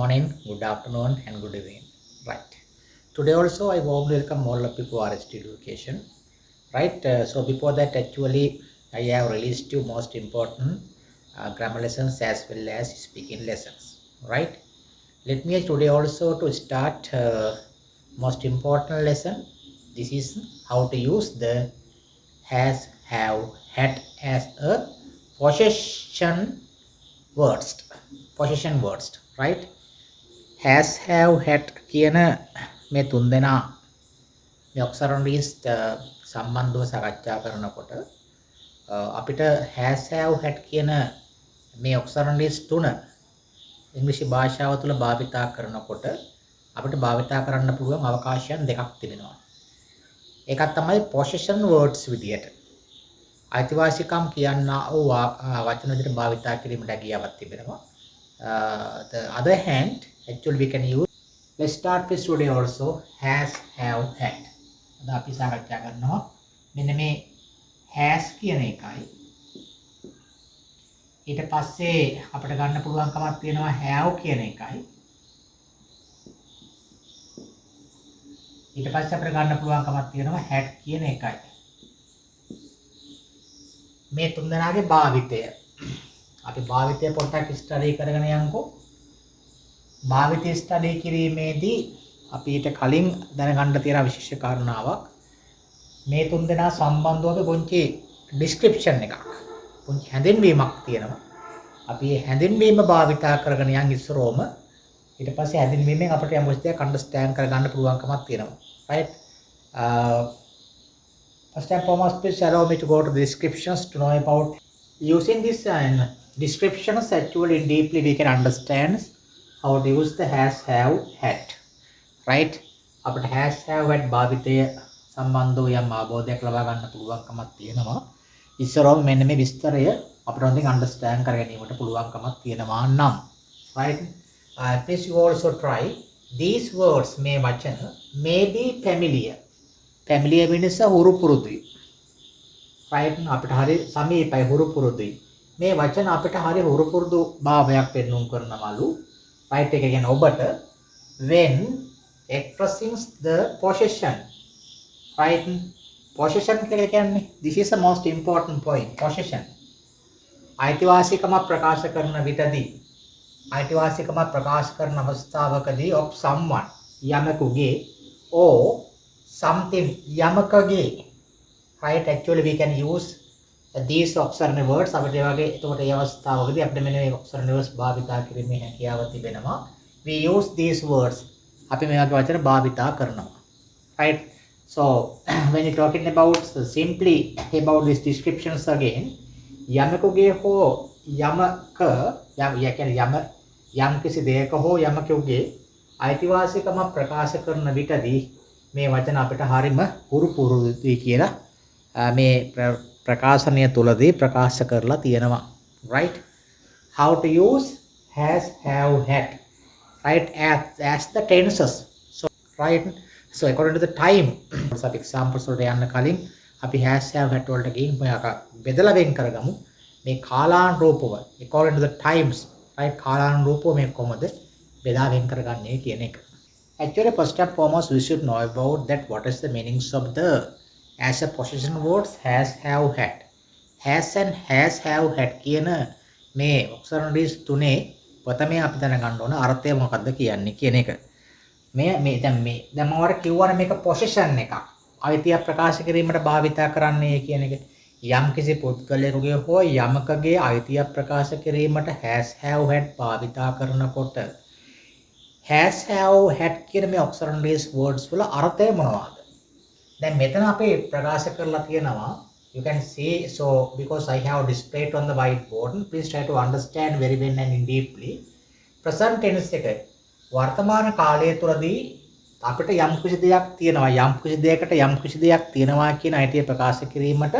morning, good afternoon, and good evening. Right. Today also I warmly welcome all of you to RST Education. Right. So before that, actually, I have released two most important grammar lessons as well as speaking lessons. Right. Let me today also to start most important lesson. This is how to use the has, have, had as a possession words. Possession words. Right. has have had කියන මේ තුන්දෙනා මේ ඔක්සරන්ඩීස් සම්බන්ධව සාකච්ඡා කරනකොට අපිට has have had කියන මේ ඔක්සරන්ඩීස් තුන ඉංග්‍රීසි භාෂාව තුළ භාවිතා කරනකොට අපිට භාවිතා කරන්න පුළුවන් අවකාශයන් දෙකක් තිබෙනවා. එකක් තමයි possession words විදියට. අයිතිවාසිකම් කියනා වූ වචන විදිහට භාවිතා කිරීමට හැකියාවක් තිබෙනවා. The other hand, actually we can use, let's start with today also has, have, had. අද අපි සාකච්ඡා කරනවා මෙන්න මේ has කියන එකයි ඊට පස්සේ අපිට ගන්න පුළුවන්කමක් තියෙනවා have කියන එකයි ඊට පස්සේ අපිට ගන්න පුළුවන්කමක් තියෙනවා had කියන එකයි මේ තුන්දෙනාගේ භාවිතය අපි භාවිතය පොඩ්ඩක් ස්ටඩි කරගෙන යන්කෝ භාවිතය ස්ටඩි කිරීමේදී අපි ඊට කලින් දැනගන්න තියෙන විශේෂ කාරණාවක් මේ තුන්දෙනා සම්බන්ධව පොන්චි ඩිස්ක්‍රිප්ෂන් එකක් පොන්චි හැඳින්වීමක් තියෙනවා අපි මේ හැඳින්වීම භාවිතා කරගෙන යන් ඉස්සරෝම ඊට පස්සේ හැඳින්වීමෙන් අපිට යම් කිසි දෙයක් අන්ඩර්ස්ටෑන්ඩ් කරගන්න පුළුවන්කමක් තියෙනවා right first and foremost please allow me to go to the descriptions to know about using this descriptions actually deeply we can understand how to use the has, have, had. Right? අපිට has, have, had භාවිතය සම්බන්ධව යම් අවබෝධයක් ලබා ගන්න පුළුවන්කමක් තියෙනවා. ඉස්සරෝම මෙන්න මේ විස්තරය අපිට හොඳින් understand කර ගැනීමට පුළුවන්කමක් තියෙනවා නම්. Right? Please you also try these words මේ වචන may be familiar. Familiar means හුරු පුරුදුයි. Right? අපිට හරි සමීපයි හුරු පුරුදුයි. මේ වචන අපිට හරි හුරු පුරුදු භාවයක් පෙන්වුම් කරනවලු. Right? එක කියන්නේ ඔබට when expressing the possession. Right? Possession කියන්නේ this is the most important point. Possession. අයිතිවාසිකම ප්‍රකාශ කරන විටදී අයිතිවාසිකම ප්‍රකාශ කරන අවස්ථාවකදී of someone යමකුගේ or something යමකගේ. Right? Actually we can use these auxiliary words අපිට ඒ වගේ එතකොට ඒ අවස්ථාවකදී අපිට මෙන්න මේ auxiliary words භාවිතා කිරීමේ හැකියාව තිබෙනවා. We use these words අපි මේ වගේ වචන භාවිතා කරනවා. Right? So when you talking about simply about these descriptions again යමකුගේ හෝ යමක යම් කිසි දෙයක හෝ යමකුගේ අයිතිවාසිකම ප්‍රකාශ කරන විටදී මේ වචන අපිට හරිම හුරු පුරුදුයි කියලා මේ ප්‍රකාශනය තුලදී ප්‍රකාශ කරලා තියෙනවා. Right? How to use has, have, had. Right? As the tenses. So right? So according to the time some examples වලට යන්න කලින් අපි has, have, had වලට ගිහින් මේක බෙදලා වෙන් කරගමු. මේ කාලානුරූපව according to the times. Right? කාලානුරූපව මේ කොහොමද බෙදා වෙන් කරගන්නේ කියන එක. Actually first and foremost we should know about that what is the meanings of the as a possession words has, have, had. Has and has, have, had කියන මේ auxiliaries තුනේ ප්‍රථමයෙන් අපි දැනගන්න ඕන අර්ථය මොකක්ද කියන්නේ කියන එක. මේ දැන් මම වර කිව්වනේ මේක possession එකක්. අයිතිය ප්‍රකාශ කිරීමට භාවිතා කරන්නේ කියන එක. යම් කිසි පුද්ගලයෙකුගේ හෝ යමකගේ අයිතිය ප්‍රකාශ කිරීමට has, have, had භාවිතා කරනකොට has, have, had කියන මේ auxiliaries words වල අර්ථය මොනවද? දැන් මෙතන අපි ප්‍රකාශ කරලා තියෙනවා you can see so because I have displayed on the whiteboard please try to understand very well and deeply present tense එක වර්තමාන කාලය තුලදී අපිට යම් කිසි දෙයක් තියෙනවා යම් කිසි දෙයකට යම් කිසි දෙයක් තියෙනවා කියන අයිතිය ප්‍රකාශ කිරීමට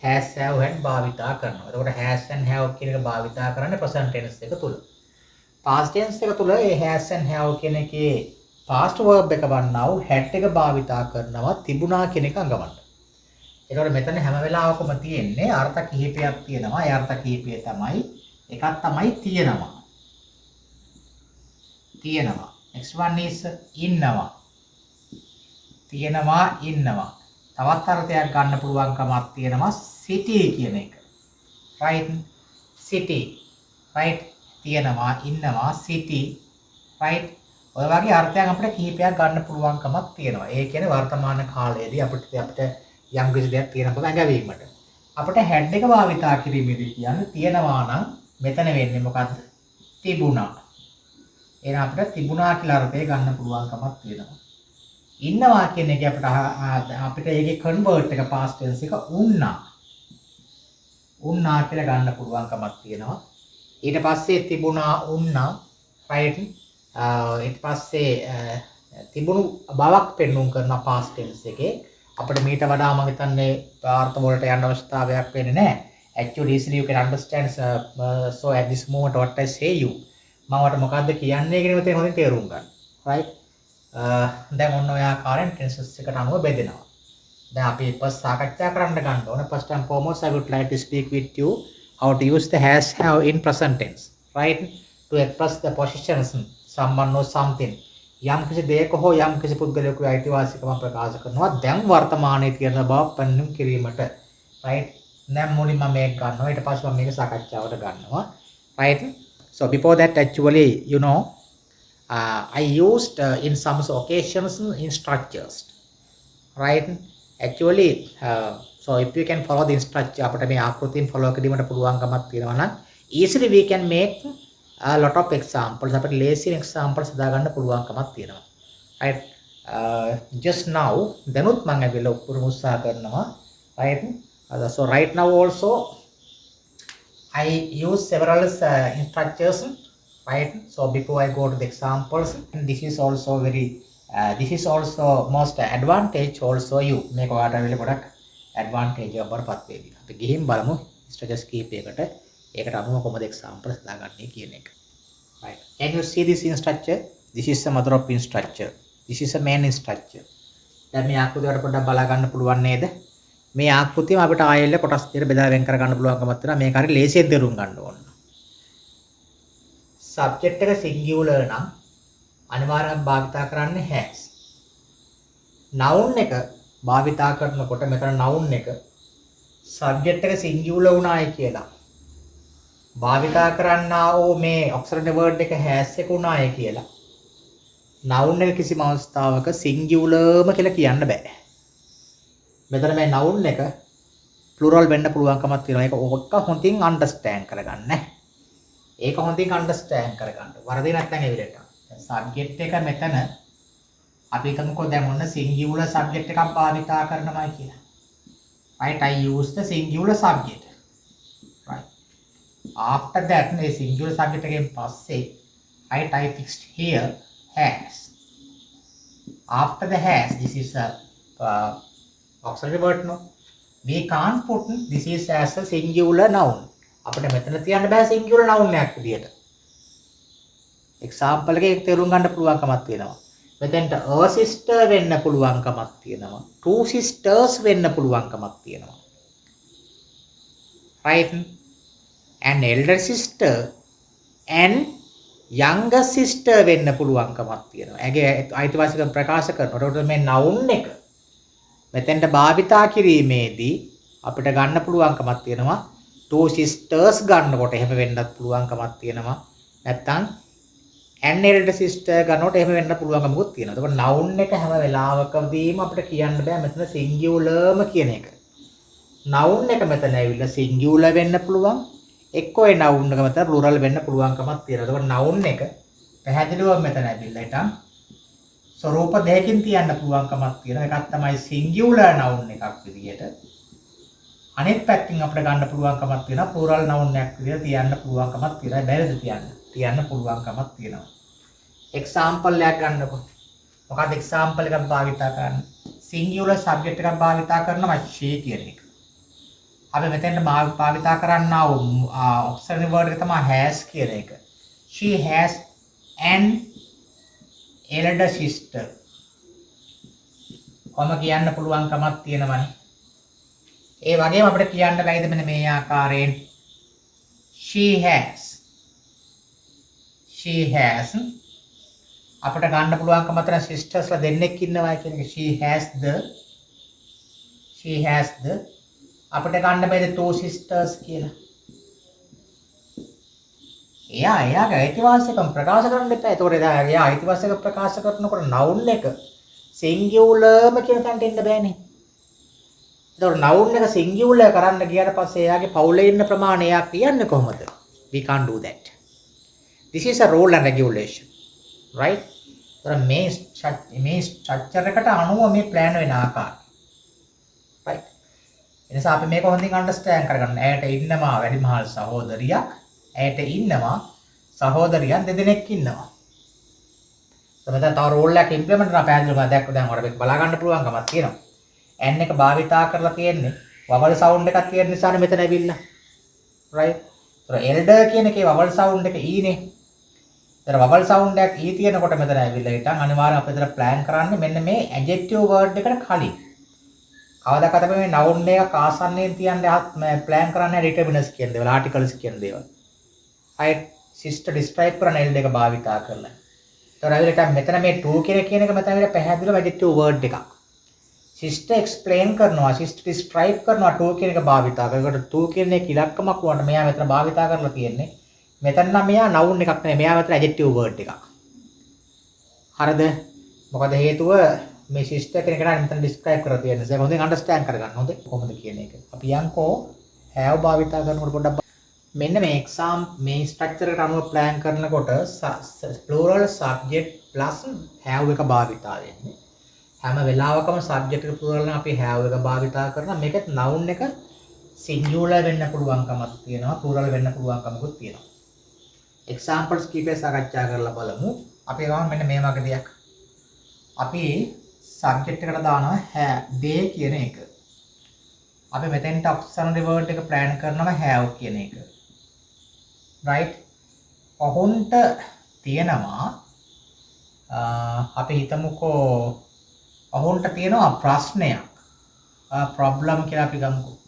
has, have, had භාවිතා කරනවා. එතකොට has and have කියන එක භාවිතා කරන්නේ present tense එක තුල. past tense එක තුල ඒ has and have කියන එකේ past verb එක වන්නා වූ had එක භාවිතා කරනවා තිබුණා කියන එක අඟවන්න. ඒකට මෙතන හැම වෙලාවකම තියෙන්නේ අර්ථ කිහිපයක් තියෙනවා. ඒ අර්ථ කිහිපය තමයි එකක් තමයි තියෙනවා. තියෙනවා. Next one is ඉන්නවා. තියෙනවා ඉන්නවා. තවත් අර්ථයක් ගන්න පුළුවන්කමක් තියෙනවා city කියන එක. right city right තියෙනවා ඉන්නවා city right ඔය වගේ අර්ථයන් අපිට කිහිපයක් ගන්න පුළුවන්කමක් තියෙනවා. ඒ කියන්නේ වර්තමාන කාලයේදී අපිට යම් කිසි දෙයක් තියෙන බව ඇඟවීමට. අපිට head එක භාවිතා කිරීමේදී කියන්නේ තියෙනවා නම් මෙතන වෙන්නේ මොකද්ද? තිබුණා. එහෙනම් අපිට තිබුණා කියලා අර්ථය ගන්න පුළුවන්කමක් තියෙනවා. ඉන්නවා කියන එක අපිට ඒකේ convert එක past tense එක උන්නා. උන්නා කියලා ගන්න පුළුවන්කමක් තියෙනවා. ඊට පස්සේ තිබුණා උන්නා right ඊට පස්සේ තිබුණු බවක් පෙන්වුම් කරන past tense එකේ අපිට මීට වඩා මම හිතන්නේ අර්ථ වලට යන්න අවස්ථාවක් වෙන්නේ නැහැ. Actually easily you can understand so at this moment what I say you මම වට මොකද්ද කියන්නේ කියන එක හොඳින් තේරුම් ගන්න. right දැන් ඔන්න ඔය ආකාරයෙන් tenses එකට අනුව බෙදෙනවා. දැන් අපි first සාකච්ඡා කරන්න ගන්න ඕන. First and foremost I would like to speak with you how to use the has have in present tense right to express the positions someone or something යම් කිසි දෙයක හෝ යම් කිසි පුද්ගලයෙකුගේ අයිතිවාසිකම ප්‍රකාශ කරනවා දැන් වර්තමානයේ තියෙන බව පෙන්වීම කිරීමට right දැන් මුලින්ම මේක ගන්නවා ඊට පස්සේ මම මේක සාකච්ඡාවට ගන්නවා right so before that actually you know I used in some occasions in structures right actually so if you can follow the structure අපිට මේ ආකෘතියෙන් follow කිරීමට පුළුවන්කමක් තියෙනවා නම් easily we can make a lot of examples අපිට ලේසියෙන් examples හදාගන්න පුළුවන්කමක් තියෙනවා right just now දැනුත් මම ඇවිල්ලා උපුරු උත්සාහ කරනවා right so right now also I use several structures right so before I go to the examples this is also very this is also most advantage also you මේක ඔයාලට වෙල ගොඩක් advantage එකක් බරපත් වෙයි. අපි ගිහින් බලමු strategies කීපයකට ඒකට අනුව කොහොමද examples දාගන්නේ කියන එක. right can you see this in structure this is the mother of in structure this is a main in structure දැන් මේ ආකෘතියට පොඩ්ඩක් බලා ගන්න පුළුවන් නේද? මේ ආකෘතියම අපිට ආයෙල්ල කොටස් දෙකකට බෙදලා වෙන් කර ගන්න පුළුවන්කමක් තියෙනවා. මේක හරිය ලේසියෙන් තේරුම් ගන්න ඕන. subject එක singular නම් අනිවාර්යයෙන් භාවිතා කරන්නේ has. noun එක භාවිතා කරනකොට මෙතන noun එක subject එක singular වුණායි කියලා භාවිතා කරන්නා ඕ මේ auxiliary word එක has එක වුණායි කියලා noun එක කිසිම අවස්ථාවක singularම කියලා කියන්න බෑ. මෙතන මේ noun එක plural වෙන්න පුළුවන්කමක් තියෙනවා. ඒක හොඳින් understand කරගන්න. ඒක හොඳින් understand කරගන්න. වරදී නැත්නම් ඒ විදිහට. subject එක මෙතන අපි හිතමුකෝ දැන් ඔන්න singular subject එකක් භාවිතා කරනවා කියලා. right I use the singular subject. right after that මේ singular subject එකෙන් පස්සේ right I fixed here has. after the has this is a auxiliary word no we can't put this is as a singular noun. අපිට මෙතන තියන්න බෑ singular noun එකක් විදියට. example එකේ තේරුම් ගන්න පුළුවන්කමක් තියෙනවා. මෙතෙන්ට a sister වෙන්න පුළුවන්කමක් තියෙනවා. two sisters වෙන්න පුළුවන්කමක් තියෙනවා. right an elder sister and younger sister වෙන්න පුළුවන්කමක් තියෙනවා. ඒගේ අයිතිවාසිකම් ප්‍රකාශ කරනකොට මේ noun එක මෙතෙන්ට භාවිතා කිරීමේදී අපිට ගන්න පුළුවන්කමක් තියෙනවා. two sisters ගන්නකොට එහෙම වෙන්නත් පුළුවන්කමක් තියෙනවා. නැත්තම් an elder sister ගන්නකොට එහෙම වෙන්න පුළුවන්කමකුත් තියෙනවා. එතකොට noun එක හැම වෙලාවකදීම අපිට කියන්න බෑ මෙතන singularම කියන එක. noun එක මෙතන ඇවිල්ලා singular වෙන්න පුළුවන්. එක්කෝ ඒ noun එක මෙතන plural වෙන්න පුළුවන්කමක් තියෙනවා. එතකොට noun එක පැහැදිලිව මෙතන ඇවිල්ලා ඊටන් ස්වරූප දෙකකින් තියන්න පුළුවන්කමක් තියෙනවා. එකක් තමයි singular noun එකක් විදියට. අනෙක් පැත්තකින් අපිට ගන්න පුළුවන්කමක් තියෙනවා plural noun එකක් විදියට තියන්න පුළුවන්කමක් තියෙනවා. බැරිද තියන්න පුළුවන්කමක් තියෙනවා. example එකක් ගන්නකො. මොකක්ද example එකක් භාවිතා කරන්නේ? singular subject එකක් භාවිතා කරනවා she කියන එක. අපි මෙතෙන්ට භාවිතා කරන්නා වූ auxiliary word එක තමයි has කියන එක. she has an elder sister. කොහොම කියන්න පුළුවන්කමක් තියෙනවනේ. ඒ වගේම අපිට කියන්න බැයිද මෙන්න මේ ආකාරයෙන් she has අපිට ගන්න පුළුවන්කම අතර සිස්ටර්ස්ලා දෙන්නෙක් ඉන්නවා කියන එක. she has the අපිට ගන්න බෑද two sisters කියලා. එයාගේ අයිතිවාසිකම් ප්‍රකාශ කරන්න එපා. ඒතකොට එයා අයිතිවාසිකම් ප්‍රකාශ කරනකොට noun එක singularම කියන තැනට එන්න බෑනේ. ඒතකොට noun එක singular කරන්න ගියාට පස්සේ එයාගේ පවුලේ ඉන්න ප්‍රමාණය එයා කියන්නේ කොහොමද? We can't do that. This is a rule and regulation. Right? ඒතකොට මේ structure එකට අනුව මේ plan වෙන ආකාරය. Right? එනිසා අපි මේක හොඳින් understand කරගන්න. ඇයට ඉන්නවා වැඩිමහල් සහෝදරියක්. ඇයට ඉන්නවා සහෝදරියන් දෙදෙනෙක් ඉන්නවා. තමයි තව රෝල් එකක් ඉම්ප්ලිමන්ට් කරලා පැහැදිලිවම දැන් ඔයාලට බලා ගන්න පුළුවන්කමක් තියෙනවා. n එක භාවිතා කරලා තියෙන්නේ vowel sound එකක් තියෙන නිසානේ මෙතන ඇවිල්ලා. right? ඒතර elder කියන එකේ vowel sound එක e නේ. ඒතර vowel sound එකක් e තියෙනකොට මෙතන ඇවිල්ලා හිටන් අනිවාර්යයෙන් අපි මෙතන plan කරන්නේ මෙන්න මේ adjective word එකට කලින්. කවදාකවත් අපි මේ noun එක ආසන්නයෙන් තියන්නේ plan කරන්නේ determiners කියන දේවල්, articles කියන දේවල්. right? sister describe කරන l එක භාවිතා කරලා. ඒතර ඇවිල්ලා මෙතන මේ to කියන එක මෙතන ඇවිල්ලා පැහැදිලිව adjective word එකක්. sister explain කරනවා, sister describe කරනවා to කියන එක භාවිතා කරනකොට to කියන එක ඉලක්කමක් වුණාට මෙයා මෙතන භාවිතා කරලා තියෙන්නේ. මෙතන නම් මෙයා noun එකක් නෙමෙයි, මෙයා මෙතන adjective word එකක්. හරිද? මොකද හේතුව මේ sister කියන එක නම් මෙතන describe කරලා තියෙන නිසා හොඳින් understand කරගන්න. හොඳයි කොහොමද කියන එක. අපි යන්කෝ have භාවිතා කරනකොට පොඩ්ඩක් මෙන්න මේ මේ ස්ට්‍රක්චර් එකට අනුව plan කරනකොට plural subject plus have එක භාවිතා වෙන්නේ. හැම වෙලාවකම subject එක plural නම් අපි have එක භාවිතා කරනවා. මේකත් noun එක singular වෙන්න පුළුවන්කමක් තියෙනවා, plural වෙන්න පුළුවන්කමකුත් තියෙනවා. examples කීපයක් සාකච්ඡා කරලා බලමු. අපි ගමු මෙන්න මේ වගේ දෙයක්. අපි subject එකට දානවා they කියන එක. අපි මෙතෙන්ට auxiliary word එක plan කරනවා have කියන එක. right? ඔහුන්ට තියෙනවා අපි හිතමුකෝ ඔහුන්ට තියෙනවා ප්‍රශ්නයක්. problem කියලා අපි ගමුකෝ.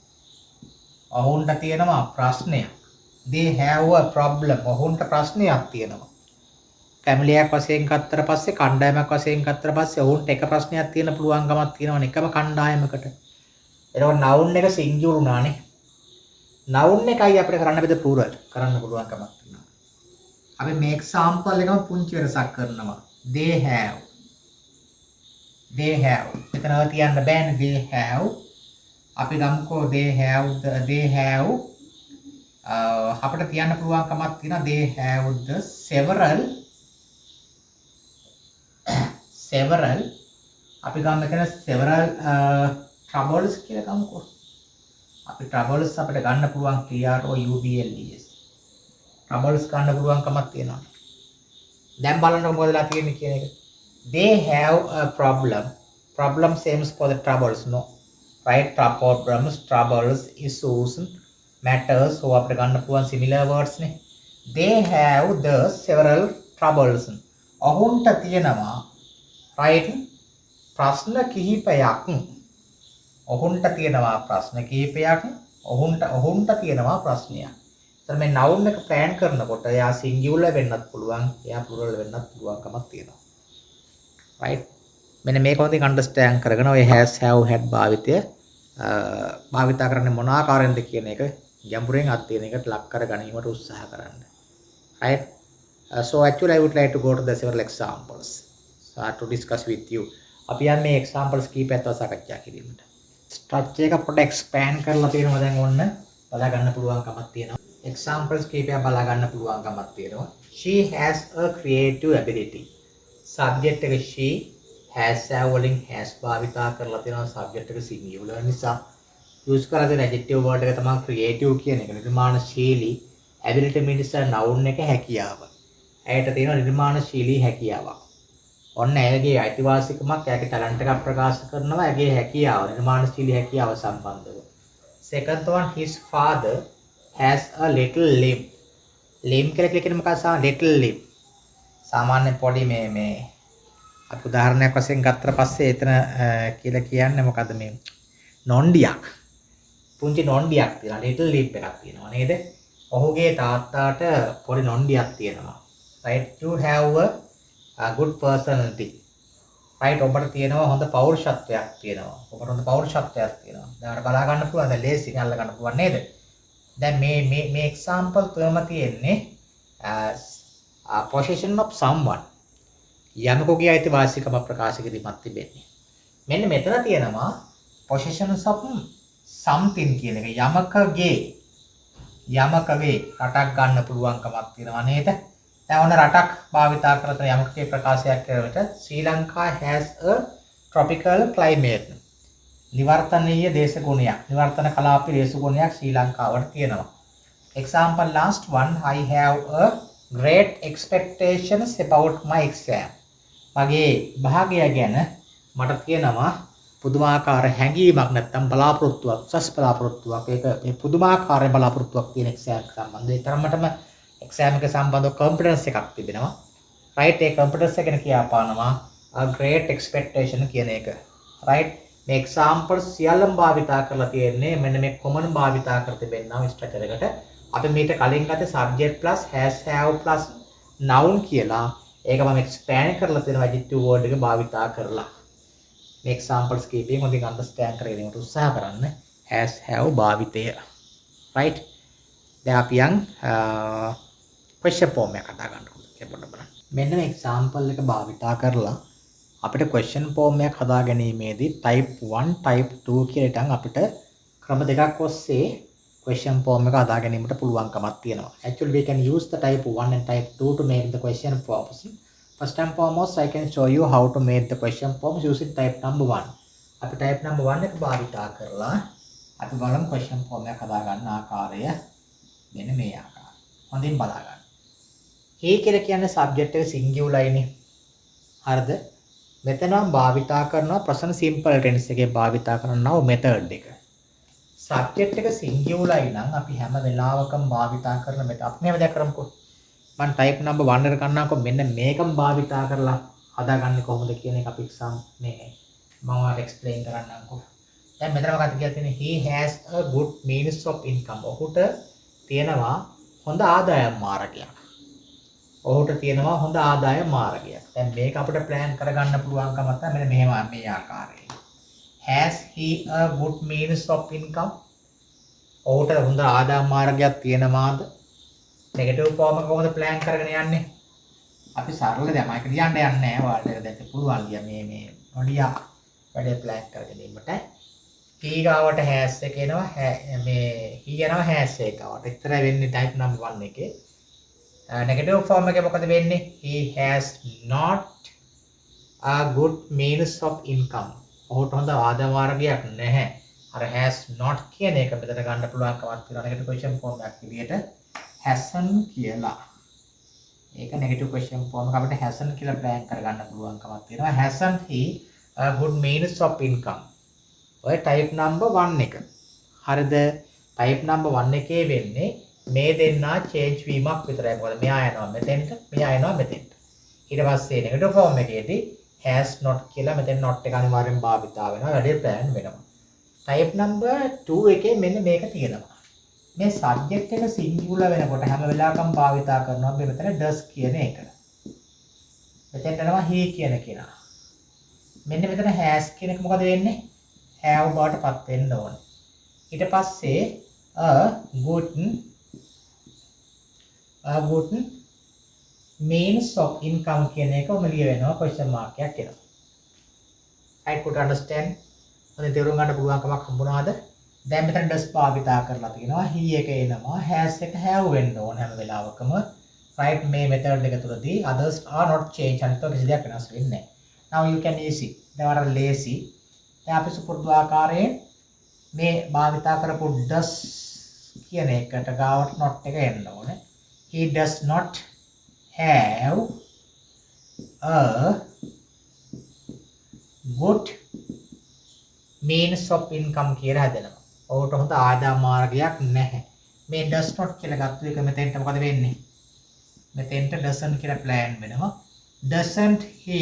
ඔහුන්ට තියෙනවා ප්‍රශ්නයක්. they have a problem. ඔහුන්ට ප්‍රශ්නයක් තියෙනවා. ෆැමිලියක් වශයෙන් ගත්තට පස්සේ කණ්ඩායමක් වශයෙන් ගත්තට පස්සේ ඔවුන්ට එක ප්‍රශ්නයක් තියෙන පුළුවන්කමක් තියෙනවනේ එකම කණ්ඩායමකට. එතකොට noun එක singular උනානේ. noun එකයි අපිට කරන්න බෙද plural කරන්න පුළුවන්කමක් තියෙනවා. අපි මේ example එකම පුංචි වෙනසක් කරනවා. they have. එතන තියන්න බෑනේ they have. අපි ගමුකෝ they have අපිට තියන්න පුළුවන්කමක් තියෙනවා they have the several අපි ගමු මෙතන several troubles කියලා ගමුකෝ. අපි troubles අපිට ගන්න පුළුවන් TROUBLES. troubles ගන්න පුළුවන්කමක් තියෙනවා. දැන් බලන්න මොකදලා තියෙන්නේ කියන එක. They have a problem. Problem same for the troubles, no? Right? Problems, troubles, issues, matters. So අපිට ගන්න පුළුවන් similar words නේ. They have the several troubles. ඔහුන්ට තියෙනවා right? ප්‍රශ්න කිහිපයක්. ඔහුන්ට තියෙනවා ප්‍රශ්න කිහිපයක්. ඔහුන්ට තියෙනවා ප්‍රශ්නයක්. එතන මේ noun එක plan කරනකොට එයා singular වෙන්නත් පුළුවන්, එයා plural වෙන්නත් පුළුවන්කමක් තියෙනවා. right? මෙන්න මේක හොඳින් understand කරගෙන ඔය has have had භාවිතා කරන්නේ මොන ආකාරයෙන්ද කියන එක ගැඹුරින් අධ්‍යයනයකට ලක් කර ගැනීමට උත්සාහ කරන්න. right? So actually I would like to go to the several examples to discuss with you. අපි යන්නේ මේ examples කීපයක් සාකච්ඡා කිරීමට. structure එක පොඩ්ඩක් expand කරලා තියෙනවා දැන් ඔන්න බලා ගන්න පුළුවන්කමක් තියෙනවා. examples කීපයක් බලා ගන්න පුළුවන්කමක් තියෙනවා. She has a creative ability. subject එක she has වලින් has භාවිතා කරලා තියෙනවා. subject එක singular නිසා use කරලා තියෙන adjective word එක තමයි creative කියන එක. නිර්මාණශීලී ability means noun එක හැකියාව. ඇයට තියෙන නිර්මාණශීලී හැකියාවක්. ඔන්න ඇයගේ අයිතිවාසිකමක්, ඇයගේ ටැලන්ට් එකක් ප්‍රකාශ කරනවා, ඇයගේ හැකියාව, නිර්මාණශීලී හැකියාව සම්බන්ධව. second one, his father has a little limp. limp කියලා කියන්නේ මොකක්ද? little limp. සාමාන්‍ය පොඩි මේ අපි උදාහරණයක් වශයෙන් ගත්තට පස්සේ එතන කියලා කියන්නේ මොකද්ද මේ නොන්ඩියක්. පුංචි නොන්ඩියක් තියෙනවා. little limp එකක් තියෙනවා නේද? ඔහුගේ තාත්තාට පොඩි නොන්ඩියක් තියෙනවා. right? You have a good personality. right ඔබට තියෙනවා හොඳ පෞරුෂත්වයක් තියෙනවා. ඔබට හොඳ පෞරුෂත්වයක් තියෙනවා. දැන් අර බලා ගන්න පුළුවන් දැන් ලේසියෙන් අල්ල ගන්න පුළුවන් නේද? දැන් මේ example තුනම තියෙන්නේ possession of someone. යමකගේ අයිතිවාසිකම ප්‍රකාශ කිරීමක් තිබෙන්නේ. මෙන්න මෙතන තියෙනවා possessions of something කියන එක. යමකගේ රටක් ගන්න පුළුවන්කමක් තියෙනවා නේද? දැන් ඔන්න රටක් භාවිතා කරන යමකගේ ප්‍රකාශයක් කරවට ශ්‍රී Lanka has a tropical climate. නිවර්තනීය දේශගුණයක්. නිවර්තන කලාපී දේශගුණයක් ශ්‍රී ලංකාවට තියෙනවා. Example last one, I have a great expectations about my exam. මගේ භාගය ගැන මට තියෙනවා පුදුමාකාර හැඟීමක් නැත්තම් බලාපොරොත්තුවක් උසස් බලාපොරොත්තුවක්. ඒක මේ පුදුමාකාර බලාපොරොත්තුවක් තියෙන එක්සෑම් සම්බන්ධව. ඒ තරමටම එක්සෑම් එක සම්බන්ධව කොන්ෆිඩන්ස් එකක් තිබෙනවා. රයිට් ඒ කොන්ෆිඩන්ස් එක ගැන කියපානවා a great expectation කියන එක. රයිට් මේ එක්සැම්පල් සියල්ලම භාවිතා කරලා තියෙන්නේ මෙන්න මේ කොමන් භාවිතා කර තිබෙනවා ස්ට්‍රක්චර් එකට. අපි මීට කලින් ගත්තේ subject plus has have plus noun කියලා. ඒක මම එක්ස්පෑන්ඩ් කරලා තියෙනවා adjective word එක භාවිතා කරලා. මේ examples කීපයෙන් හොඳින් understand කරගන්න උත්සාහ කරන්න. has have භාවිතය. right? දැන් අපි යන් question form එක කතා කරන්නකො. බලන්න. මෙන්න මේ example එක භාවිතා කරලා අපිට question form එකක් හදා ගැනීමේදී type 1 type 2 කියලා අපිට ක්‍රම දෙකක් ඔස්සේ question form එක හදා ගැනීමට පුළුවන්කමක් තියෙනවා. Actually we can use the type 1 and type 2 to make the question forms. First and foremost I can show you how to make the question forms using type number 1. අපි type number 1 එක භාවිතා කරලා අපි බලමු question form එක හදා ගන්න ආකාරය මෙන්න මේ ආකාරය. හොඳින් බලා ගන්න. he කියලා කියන්නේ subject එක singular නේ. හරිද? මෙතන නම් භාවිතා කරනවා present simple tense එකේ භාවිතා කරනවා method එක. subject එක singular නම් අපි හැම වෙලාවකම භාවිතා කරන method අපි මේව දැක් කරමුකෝ. මම type number 1 එක ගන්නකො මෙන්න මේකම භාවිතා කරලා හදාගන්නේ කොහොමද කියන එක අපි exam මේ මම ඔයාලට explain කරන්නම්කෝ. දැන් මෙතන මොකක්ද කියලා තියෙන්නේ he has a good means of income. ඔහුට තියෙනවා හොඳ ආදායම් මාර්ගයක්. ඔහුට තියෙනවා හොඳ ආදායම් මාර්ගයක්. දැන් මේක අපිට plan කරගන්න පුළුවන්කම තමයි මෙන්න මෙහෙම මේ ආකාරයෙන්. Has he a good means of income? ඔහුට හොඳ ආදායම් මාර්ගයක් තියෙනවාද? නෙගටිව් ෆෝම් එක කොහොමද plan කරගෙන යන්නේ? අපි සරල දැන් මම ලියන්න යන්නේ නැහැ. ඔයාලට දැන් පුළුවන් ලිය මේ නොලියා වැඩේ plan කරගෙන ඉන්නට. he ගාවට has එක එනවා මේ he යනවා has එකවට. එතන වෙන්නේ type number 1 එකේ. negative form එකේ මොකද වෙන්නේ? he has not a good means of income. ඔහුට හොඳ ආදායම් මාර්ගයක් නැහැ. අර has not කියන එක මෙතන ගන්න පුළුවන් කමක් තියෙනවා negative question form එකක් විදියට hasn't කියලා. ඒක negative question form එක අපිට hasn't කියලා plan කරගන්න පුළුවන් කමක් තියෙනවා. hasn't he a good means of income? ඔය type number 1 එක. හරිද? type number 1 එකේ වෙන්නේ මේ දෙන්නා change වීමක් විතරයි. මොකද මෙයා යනවා මෙතෙන්ට, මෙයා යනවා මෙතෙන්ට. ඊට පස්සේ negative form එකේදී has not කියලා මෙතෙන් not එක අනිවාර්යෙන් භාවිතා වෙනවා. වැඩි plan වෙනවා. type number 2 එකේ මෙන්න මේක තියෙනවා. මේ subject එක singular වෙනකොට හැම වෙලාවකම භාවිතා කරනවා මේ මෙතන does කියන එක. මෙතෙන්ට යනවා he කියන කෙනා. මෙන්න මෙතන has කියන එක මොකද වෙන්නේ? have බවට පත් වෙන්න ඕනේ. ඊට පස්සේ a good means of income කියන එක ඔමලිය වෙනවා question mark එකක් එනවා. I could understand. ඔතන තේරුම් ගන්න පුළුවන්කමක් හම්බුණාද? දැන් මෙතන does භාවිතා කරලා තියෙනවා. he එක එනවා. has එක have වෙන්න ඕන හැම වෙලාවකම. right මේ method එක තුලදී others are not change අනිත් කිසි දෙයක් වෙනස් වෙන්නේ නැහැ. now you can easy. දැන් අර lazy. දැන් අපි සුපුරුදු ආකාරයෙන් මේ භාවිතා කරපු does කියන එකට ගාවට not එක එන්න ඕනේ. he does not have a good means of income කියලා හදනවා. ඔහුට හොඳ ආදායම් මාර්ගයක් නැහැ. මේ does not කියලා ගත්ත එක මෙතෙන්ට මොකද වෙන්නේ? මෙතෙන්ට doesn't කියලා plan වෙනවා. doesn't he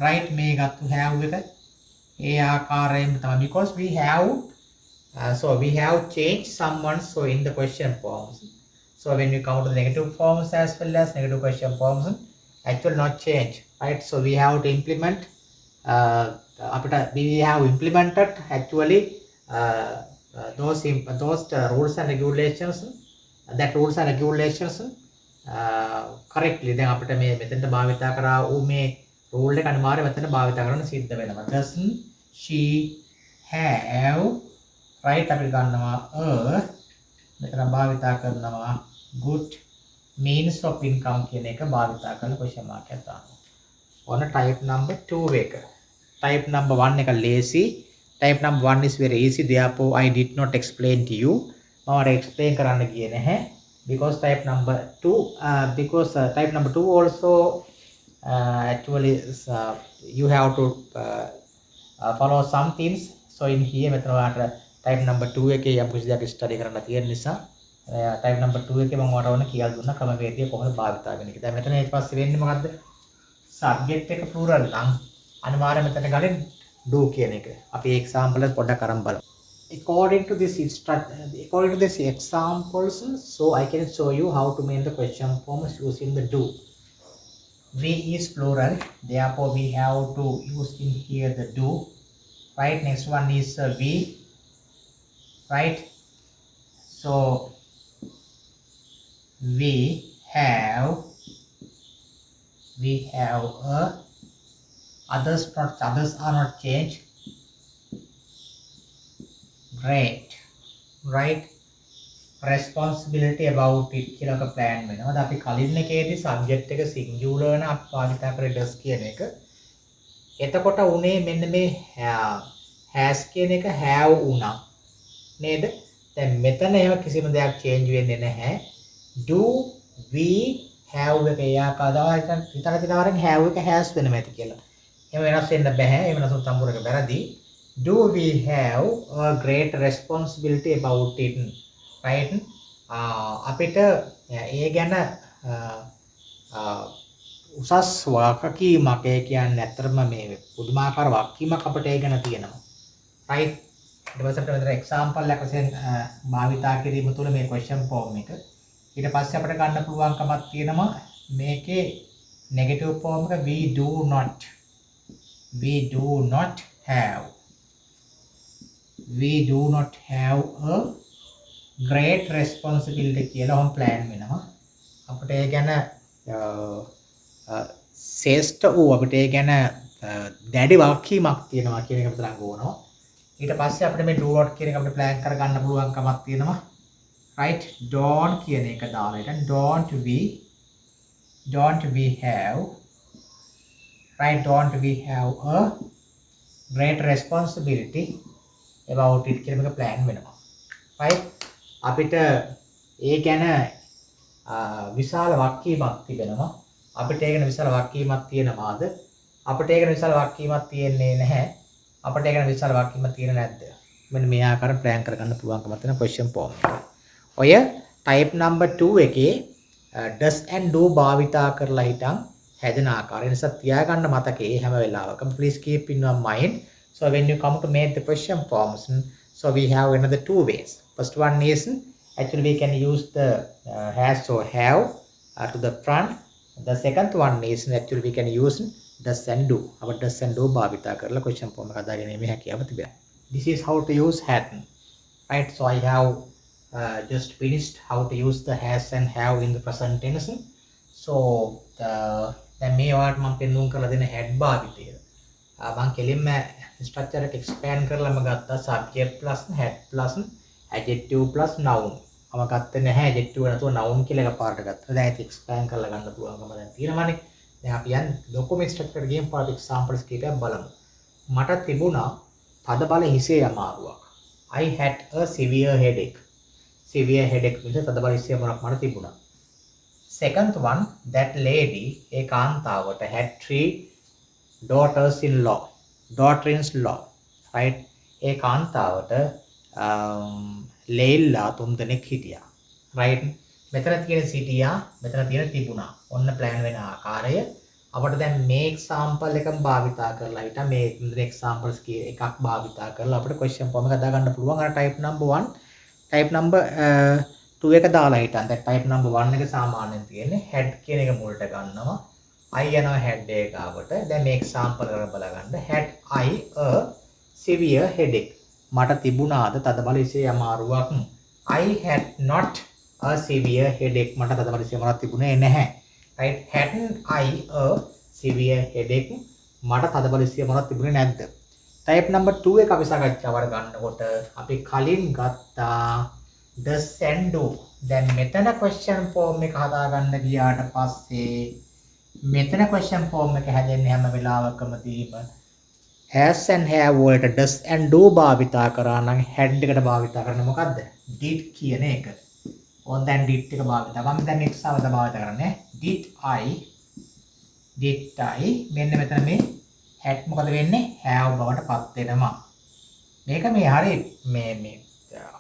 right මේ ගත්ත have එක ඒ ආකාරයෙන් තමයි because we have changed someone so in the question forms. So when we count the negative forms as well as negative question forms actually not change, right? So we have to implement we have implemented actually those rules and regulations, that rules and regulations correctly. දැන් අපිට මේ මෙතෙන්ට භාවිතා කරා වූ මේ rule එක අනිවාර්යයෙන් මෙතන භාවිතා කරන්න සිද්ධ වෙනවා. doesn't she have, right? අපි ගන්නවා මෙතන භාවිතා කරනවා good means of income කියන එක භාවිතා කරලා question mark එකක් දානවා. ඔන්න type number 2 එක. Type number 1 එක lazy. Type number 1 is very easy. Therefore I did not explain to you. මම explain කරන්න ගියේ නැහැ. Because type number 2 type number 2 also actually you have to follow some things. So in here මෙතන ඔයාලට type number 2 එකේ යම් කිසි දෙයක් study කරන්න තියෙන නිසා type number 2 එකේ මම ඔයාලට ඕන කියලා දුන්නා ක්‍රමවේදය කොහොමද භාවිතා කරන්නේ කියලා. දැන් මෙතන ඊට පස්සේ වෙන්නේ මොකද්ද? subject එක plural නම් අනිවාර්යයෙන් මෙතන ගලින් do කියන එක. අපි example එක පොඩ්ඩක් අරන් බලමු. According to this examples, so I can show you how to make the question forms using the do. We is plural, therefore we have to use in here the do, right? Next one is we, right? So we have others are not changed. Great, right? Responsibility about it කියලා එක plan වෙනවා. දැන් අපි කලින් එකේදී subject එක singular වෙන අපි භාවිතා කරේ does කියන එක. එතකොට උනේ මෙන්න මේ has කියන එක have වුණා. නේද? දැන් මෙතන එහෙම කිසිම දෙයක් change වෙන්නේ නැහැ. Do we have එක එයාකාදාව හිතන තිනාරෙන් have එක has වෙනවා ඇති කියලා. එහෙම වෙනස් වෙන්න බෑ. එහෙම නැසොත් සම්පූර්ණ එක වැරදි. Do we have a great responsibility about it, right? අපිට ඒ ගැන උසස් වගකීමක් ඒ කියන්නේ ඇත්තටම මේ පුදුමාකාර වගකීමක් අපිට ඒ ගැන තියෙනවා, right? ඊට පස්සේ අපිට මෙතන example එකක් වශයෙන් භාවිතා කිරීම තුළ මේ question form එක ඊට පස්සේ අපිට ගන්න පුළුවන්කමක් තියෙනවා මේකේ negative form එක we do not have a great responsibility කියලා හම් plan වෙනවා. අපිට ඒ ගැන ශ්‍රේෂ්ඨ වූ අපිට ඒ ගැන දැඩි වගකීමක් තියෙනවා කියන එක විතරක් ඕනවා. ඊට පස්සේ අපිට මේ do not කියන එක අපිට plan කරගන්න පුළුවන්කමක් තියෙනවා. right? Don't කියන එක දාලා ඉතින් don't we have, right? Don't we have a great responsibility about it කියන එක plan වෙනවා. right? අපිට ඒ ගැන විශාල වගකීමක් තිබෙනවා. අපිට ඒ ගැන විශාල වගකීමක් තියෙනවාද? අපිට ඒ ගැන විශාල වගකීමක් තියෙන්නේ නැහැ. අපිට ඒ ගැන විශාල වගකීමක් තියෙන්නේ නැද්ද? මෙන්න මේ ආකාරයෙන් plan කරගන්න පුළුවන්කමක් තියෙන question form එක. ඔය type number 2 එකේ does and do භාවිතා කරලා හිටන් හැදෙන ආකාරය නිසා තියාගන්න මතකේ හැම වෙලාවකම please keep in your mind. So when you come to make the question forms, so we have another two ways. First one is actually we can use the has or have to the front. The second one is actually we can use does and do. Our does and do භාවිතා කරලා question form එක හදාගැනීමේ හැකියාව තිබෙනවා. This is how to use had, right? So I have just finished how to use the has and have in the present tense. So දැන් මේ වාට මම පෙන්වුම් කරලා දෙන had භාවිතය. මම කෙලින්ම structure එක expand කරලාම ගත්තා subject plus had plus adjective plus noun. මම ගත්තේ නැහැ adjective නැතුව noun කියලා එකපාරට ගත්තා. දැන් ඒක expand කරලා ගන්න පුළුවන්කම දැන් තියෙනවානේ. දැන් අපි යන්නේ document structure එකට ගියන් පාට examples කීපයක් බලමු. මට තිබුණා තද බල හිසේ අමාරුවක්. I had a severe headache. Severe headache means තද බල හිසේ අමාරුවක් මට තිබුණා. Second one, that lady A කාන්තාවට had 3 daughters-in-law. Daughter-in-law, right? ඒ කාන්තාවට ලේල්ලා 3 දෙනෙක් හිටියා. right? මෙතන තියෙන සිටියා, මෙතන තියෙන තිබුණා. ඔන්න plan වෙන ආකාරය. අපිට දැන් මේ example එකම භාවිතා කරලා හිටා මේ examples එකක් භාවිතා කරලා අපිට question form එක දාගන්න පුළුවන්. අර type number 1, type number 2 එක දාලා හිටන්. දැන් type number 1 එක සාමාන්‍යයෙන් තියෙන්නේ had කියන එක මුලට ගන්නවා. I යනවා head එක ගාවට. දැන් මේ example කරලා බලගන්න. Had I a severe headache? මට තිබුණාද තදබල ඉසේ අමාරුවක්? I had not a severe headache. මට තදබල ඉසේ අමාරුවක් තිබුණේ නැහැ. Right? Hadn't I a severe headache? මට තදබල ඉසේ අමාරුවක් තිබුණේ නැද්ද? Type number 2 එක අපි සාකච්ඡාවට ගන්නකොට අපි කලින් ගත්තා does and do. දැන් මෙතන question form එක හදාගන්න ගියාට පස්සේ මෙතන question form එක හැදෙන්නේ හැම වෙලාවකම දීම has and have වලට does and do භාවිතා කරා නම් had එකට භාවිතා කරන්නේ මොකද්ද? did කියන එක. ඕන් දැන් did එක භාවිතා කරා. මම දැන් example භාවිතා කරන්නේ did I මෙන්න මෙතන මේ had මොකද වෙන්නේ? have බවට පත් වෙනවා. මේක මේ හරිය මේ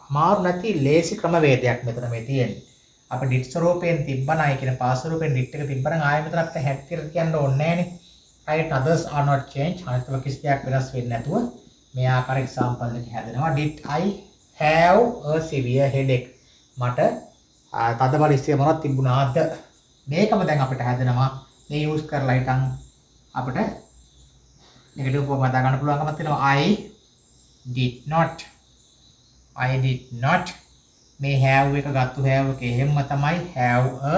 අමාරු නැති ලේසි ක්‍රමවේදයක් මෙතන මේ තියෙන්නේ. අපි did ස්වරූපයෙන් තිබ්බනයි කියන පාස් ස්වරූපයෙන් did එක තිබ්බනම් ආයෙ මෙතන අපිට had කියලා කියන්න ඕනේ නැහනේ. right, others are not changed. අනිත් කිසි දෙයක් වෙනස් වෙන්නේ නැතුව මේ ආකාර example එක හැදෙනවා. did I have a severe headache? මට තදබල ඉස්සේ මොනවද තිබුණාද? මේකම දැන් අපිට හැදෙනවා. මේ use කරලා හිටන් අපිට negative form හදා ගන්න පුළුවන්කමක් තියෙනවා. I did not මේ have එක ගත්තු have එක එහෙම්ම තමයි have a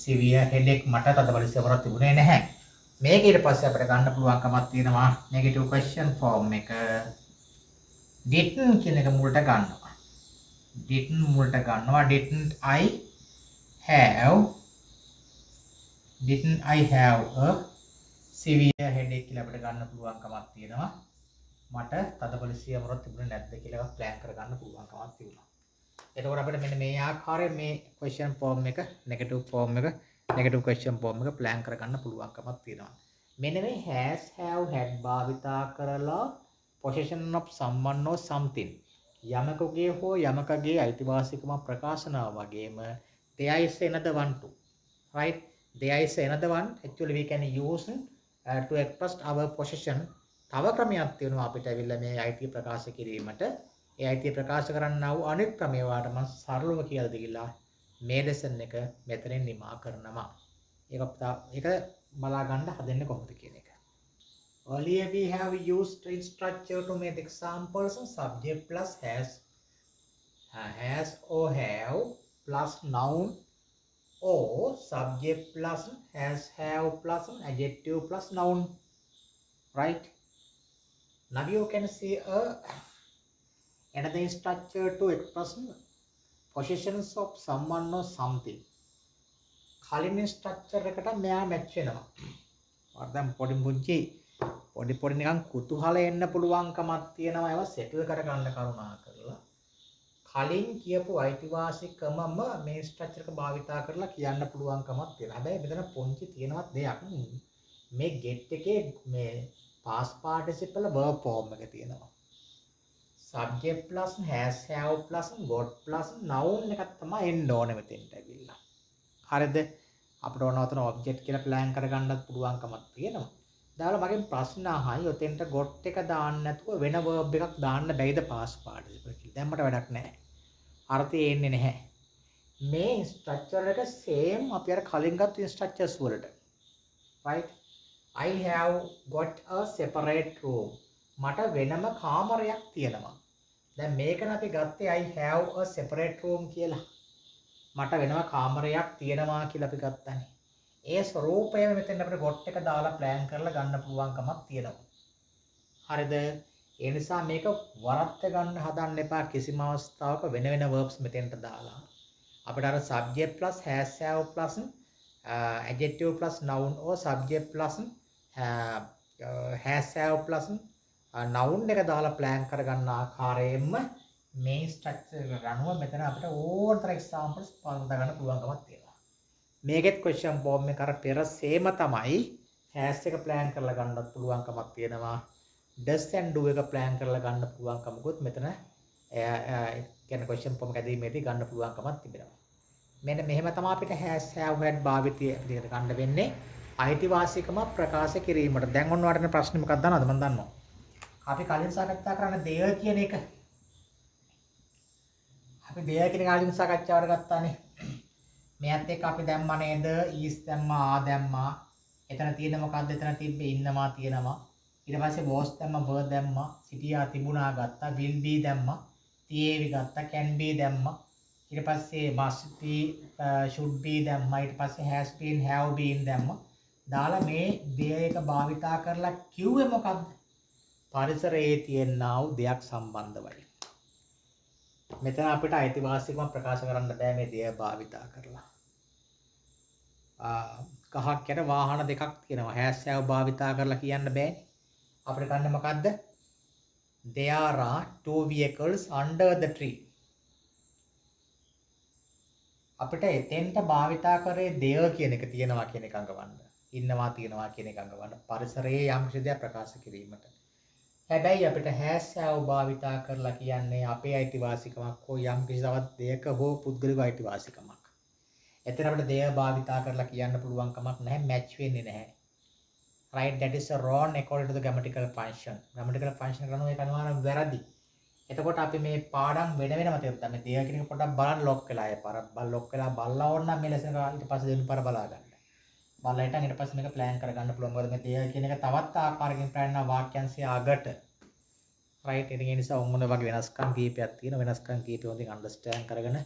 severe headache. මට තදබල ඉස්සේ මොනවද තිබුණේ නැහැ. මේක ඊට පස්සේ අපිට ගන්න පුළුවන්කමක් තියෙනවා negative question form එක didn't කියන එක මුලට ගන්නවා. didn't I have a severe headache කියලා අපිට ගන්න පුළුවන්කමක් තියෙනවා. මට තදබල ඉස්සේ මොනවද තිබුණේ නැද්ද කියලා ප්ලෑන් කරගන්න පුළුවන්කමක් තියෙනවා. එතකොට අපිට මෙන්න මේ ආකාරයෙන් මේ question form එක negative question form එක plan කරගන්න පුළුවන්කමක් තියෙනවා. මෙන්න මේ has have had භාවිතා කරලා possession of someone or something යමකගේ හෝ යමකගේ අයිතිවාසිකම ප්‍රකාශනාව වගේම there is another one too. Right? There is another one actually we can use to express our possession. තව ක්‍රමයක් තියෙනවා අපිට ඇවිල්ලා මේ අයිතිය ප්‍රකාශ කිරීමට. ඒ අයිතිය ප්‍රකාශ කරන්නා වූ අනිත් ක්‍රමය වාට මම සරලව කියලා දීලා මේ lesson එක මෙතනින් නිමා කරනවා. ඒක බලා ගන්න හදන්නේ කොහොමද කියන එක. Earlier we have used string structure to make examples. Subject plus has or have plus noun or subject plus has have plus adjective plus noun. Right? Now you can see another structure to express possessions of someone or something. කලින් structure එකට මෙයා match වෙනවා. වර්ධම් පොඩි නිකන් කුතුහල එන්න පුළුවන්කමක් තියෙනවා. ඒවා සෙටල් කරගන්න කරුණා කරලා කලින් කියපු අයිතිවාසිකමම මේ ස්ට්‍රක්චර් එක භාවිතා කරලා කියන්න පුළුවන්කමක් තියෙනවා. හැබැයි මෙතන පොන්චි තියෙනවත් දෙයක් මේ get එකේ මේ past participle verb form එක තියෙනවා. subject plus has have plus got plus noun එකක් තමයි එන්න ඕනේ මෙතෙන්ට ඇවිල්ලා. හරිද? අපිට ඕන උතන ඔබ්ජෙක්ට් කියලා ප්ලෑන් කරගන්නත් පුළුවන්කමක් තියෙනවා. දාලා මගෙන් ප්‍රශ්න අහයි ඔතෙන්ට got එක දාන්න නැතුව වෙන verb එකක් දාන්න බැයිද past participle කියලා. දැන් මට වැඩක් නැහැ. අර්ථය එන්නේ නැහැ. මේ ස්ට්‍රක්චර් එක same අපි අර කලින් ගත්ත ස්ට්‍රක්චර්ස් වලට. right? I have got a separate room. මට වෙනම කාමරයක් තියෙනවා. දැන් මේකන අපි ගත්තේ I have a separate room කියලා. මට වෙනම කාමරයක් තියෙනවා කියලා අපි ගත්තානේ. ඒ ස්වරූපයම මෙතෙන් අපිට got එක දාලා plan කරලා ගන්න පුළුවන්කමක් තියෙනවා. හරිද? ඒ නිසා මේක වරද්ද ගන්න හදන්න එපා කිසිම අවස්ථාවක වෙන verbs මෙතෙන්ට දාලා. අපිට අර subject plus has have plus adjective plus noun or subject plus has have plus noun එක දාලා plan කරගන්න ආකාරයෙන්ම මේ ස්ට්‍රක්චර් එක ගන්නවා. මෙතන අපිට ඕනතර examples පාවිච්චි කරන්න පුළුවන්කමක් තියෙනවා. මේකෙත් question form එක අර පෙර සේම තමයි has එක plan කරලා ගන්නත් පුළුවන්කමක් තියෙනවා. does and do එක plan කරලා ගන්න පුළුවන්කමකුත් මෙතන කියන්නේ question form එක ඇදීමේදී ගන්න පුළුවන්කමක් තිබෙනවා. මෙන්න මෙහෙම තමයි අපිට has have had භාවිතය විදිහට ගන්න වෙන්නේ අයිතිවාසිකම ප්‍රකාශ කිරීමට. දැන් ඔන්න වටන ප්‍රශ්නේ මොකක්ද දන්නවද? මම දන්නවා. අපි කලින් සාකච්ඡා කරන දෙය කියන එක අපි දෙය කියන කාලින් සාකච්ඡාවට ගත්තානේ. මෙයත් එක්ක අපි දැම්මා නේද? is දැම්මා, ආ දැම්මා. එතන තියෙන මොකක්ද? එතන තිබ්බේ ඉන්නවා තියෙනවා. ඊට පස්සේ was දැම්මා, were දැම්මා, සිටියා තිබුණා ගත්තා, will be දැම්මා, තියේවි ගත්තා, can be දැම්මා. ඊට පස්සේ must be, should be දැම්මා. ඊට පස්සේ has been, have been දැම්මා. දාලා මේ දෙය එක භාවිතා කරලා කිව්වේ මොකක්ද? පරිසරයේ තියෙනා වූ දෙයක් සම්බන්ධවයි. මෙතන අපිට අයිතිවාසිකම ප්‍රකාශ කරන්න බෑ මේ දෙය භාවිතා කරලා. ගහක් යට වාහන දෙකක් තියෙනවා. has have භාවිතා කරලා කියන්න බෑනේ. අපිට ගන්න මොකද්ද? There are two vehicles under the tree. අපිට එතෙන්ට භාවිතා කරේ දෙය කියන එක තියෙනවා කියන එක අඟවන්න. ඉන්නවා තියෙනවා කියන එක අඟවන්න. පරිසරයේ යම් කිසි දෙයක් ප්‍රකාශ කිරීමට. හැබැයි අපිට has have භාවිතා කරලා කියන්නේ අපේ අයිතිවාසිකමක් හෝ යම් කිසි තවත් දෙයක හෝ පුද්ගලික අයිතිවාසිකමක්. එතන අපිට දෙය භාවිතා කරලා කියන්න පුළුවන් කමක් නැහැ, මැච් වෙන්නේ නැහැ. Right, that is wrong according to the grammatical function. Grammatical function කරනවා ඒක අනිවාර්යයෙන් වැරදි. එතකොට අපි මේ පාඩම් වෙන වෙනම තේරුම් මේ දෙය කියන එක පොඩ්ඩක් බලන්න ලොක් වෙලා ලොක් වෙලා බලලා ඕන නම් මේ ලෙසන ඊට පස්සේ දෙවෙනි පාර බලා ගන්න. බලලා හිටන් ඊට පස්සේ මේක ප්ලෑන් කරගන්න පුළුවන්. මොකද මේ දෙය කියන එක තවත් ආකාරයකින් ප්ලෑන් කරන වාක්‍යංශය අගට. right, ඉතින් ඒ නිසා මොන වගේ වෙනස්කම් කීපයක් තියෙන වෙනස්කම් කීපය හොඳින් අන්ඩර්ස්ටෑන්ඩ් කරගෙන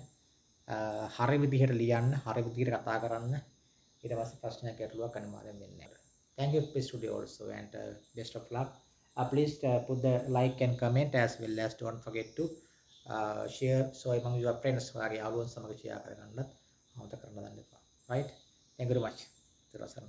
හරි විදිහට ලියන්න, හරි විදිහට කතා කරන්න. ඊට පස්සේ ප්‍රශ්නයක් ගැටලුවක් අනිවාර්යෙන් වෙන්නේ නැහැ. Thank you P Studio also and best of luck. Please put the like and comment as well as don't forget to share so among your friends වගේ යාළුවන් සමග share කරගන්නත් අමතක කරන්න දන්න එපා. Right? Thank you very much. ඊට පස්සේ